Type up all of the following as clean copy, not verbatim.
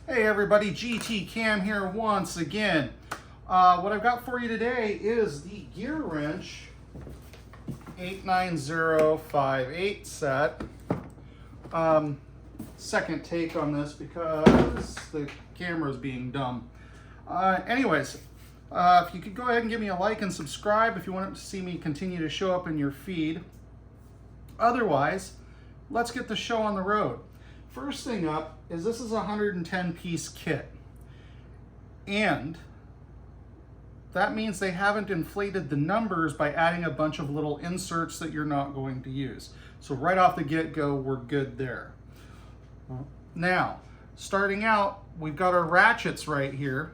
Hey everybody, GT Cam here once again. What I've got for you today is the Gearwrench 89058 set. Second take on this because the camera's being dumb. Anyways, if you could go ahead and give me a like and subscribe if you want to see me continue to show up in your feed. Otherwise, let's get the show on the road. First thing up is this is a 110 piece kit, and that means they haven't inflated the numbers by adding a bunch of little inserts that you're not going to use. So right off the get-go, we're good there. Now, starting out, we've got our ratchets right here,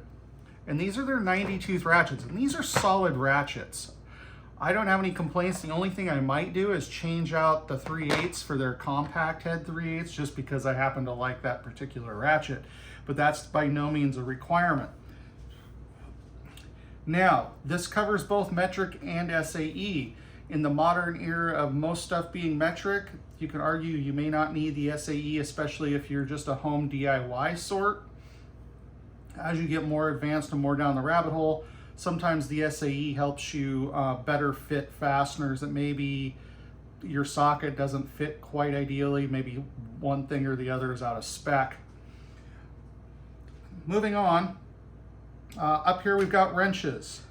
and these are their 90 tooth ratchets, and these are solid ratchets. I don't have any complaints. The only thing I might do is change out the 3/8 for their compact head 3/8 just because I happen to like that particular ratchet, but that's by no means a requirement. Now, this covers both metric and SAE. In the modern era of most stuff being metric, you can argue you may not need the SAE, especially if you're just a home DIY sort. As you get more advanced and more down the rabbit hole, sometimes the SAE helps you better fit fasteners that maybe your socket doesn't fit quite ideally. Maybe one thing or the other is out of spec. Moving on, up here we've got wrenches.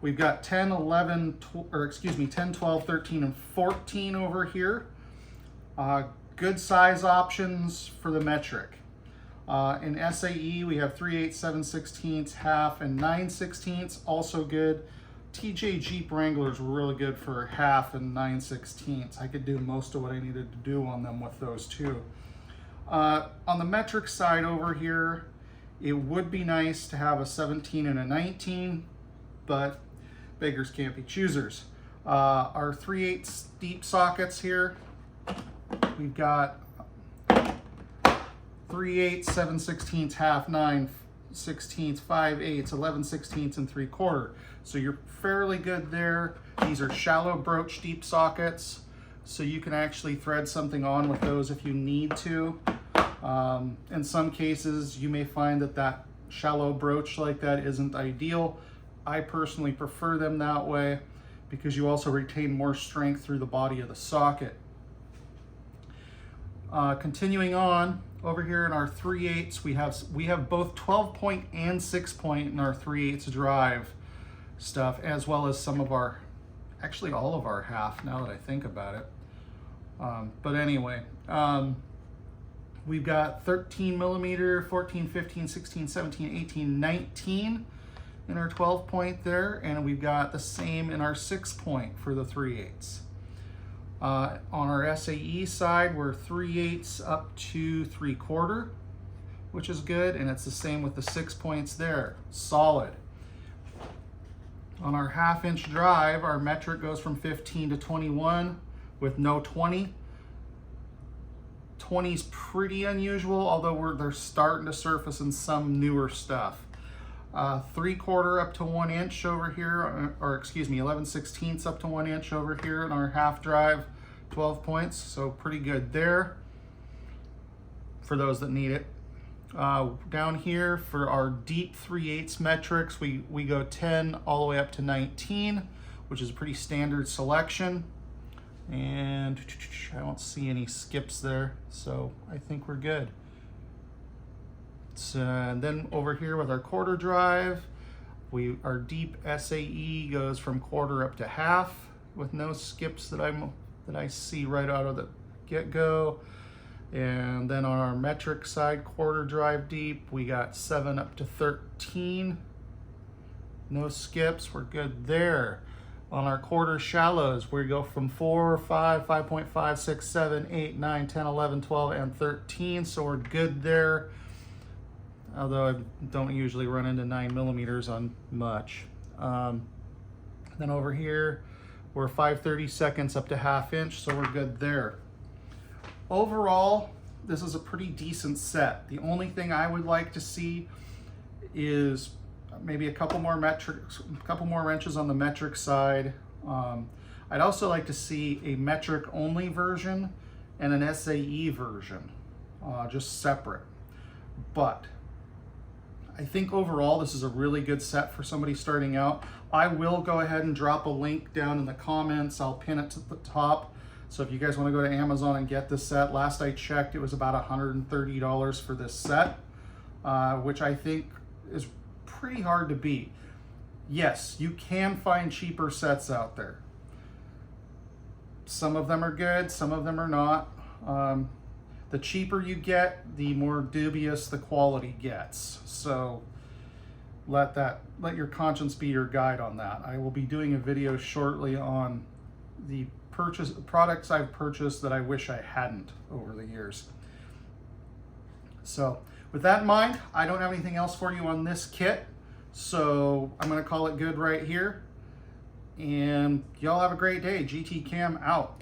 We've got 10, 11, 10, 12, 13, and 14 over here. Good size options for the metric. In SAE, we have 3/8, 7/16, half, and 9/16, also good. TJ Jeep Wranglers were really good for half and 9/16. I could do most of what I needed to do on them with those two. On the metric side over here, it would be nice to have a 17 and a 19, but beggars can't be choosers. Our 3/8 deep sockets here, we've got 3/8, 7/16, half, 9/16, 5/8, 11/16, and 3/4. So you're fairly good there. These are shallow broach deep sockets, so you can actually thread something on with those if you need to. In some cases, you may find that that shallow broach like that isn't ideal. I personally prefer them that way because you also retain more strength through the body of the socket. Continuing on, over here in our 3/8, we have both 12 point and 6 point in our 3/8 drive stuff, as well as some of our, actually all of our half now that I think about it. But anyway, we've got 13 millimeter, 14, 15, 16, 17, 18, 19 in our 12 point there, and we've got the same in our 6 point for the 3/8. On our SAE side, we're 3/8 up to 3/4, which is good, and it's the same with the 6 points there, solid. On our 1/2 inch drive, our metric goes from 15 to 21 with no 20. 20's pretty unusual, although they're starting to surface in some newer stuff. 3/4 up to 1 inch over here, or excuse me, 11/16 up to 1 inch over here in our half drive 12 points, so pretty good there for those that need it. Down here for our deep 3/8 metrics, we go 10 all the way up to 19, which is a pretty standard selection. And I don't see any skips there, so I think we're good. And then over here with our 1/4 drive, our deep SAE goes from 1/4 up to half with no skips that I see right out of the get-go. And then on our metric side, 1/4 drive deep, we got 7 up to 13. No skips, we're good there. On our 1/4 shallows, we go from 4, 5, 5.5, 6, 7, 8, 9, 10, 11, 12, and 13, so we're good there. Although I don't usually run into 9 millimeters on much. Then over here, we're 5/32 up to 1/2 inch, so we're good there. Overall, this is a pretty decent set. The only thing I would like to see is maybe a couple more wrenches on the metric side. I'd also like to see a metric only version and an SAE version, just separate. But I think overall this is a really good set for somebody starting out. I will go ahead and drop a link down in the comments. I'll pin it to the top. So if you guys want to go to Amazon and get this set, last I checked, it was about $130 for this set, which I think is pretty hard to beat. Yes, you can find cheaper sets out there. Some of them are good, some of them are not. The cheaper you get, the more dubious the quality gets. So let your conscience be your guide on that. I will be doing a video shortly on the products I've purchased that I wish I hadn't over the years. So with that in mind, I don't have anything else for you on this kit. So I'm gonna call it good right here. And y'all have a great day. GT Cam out.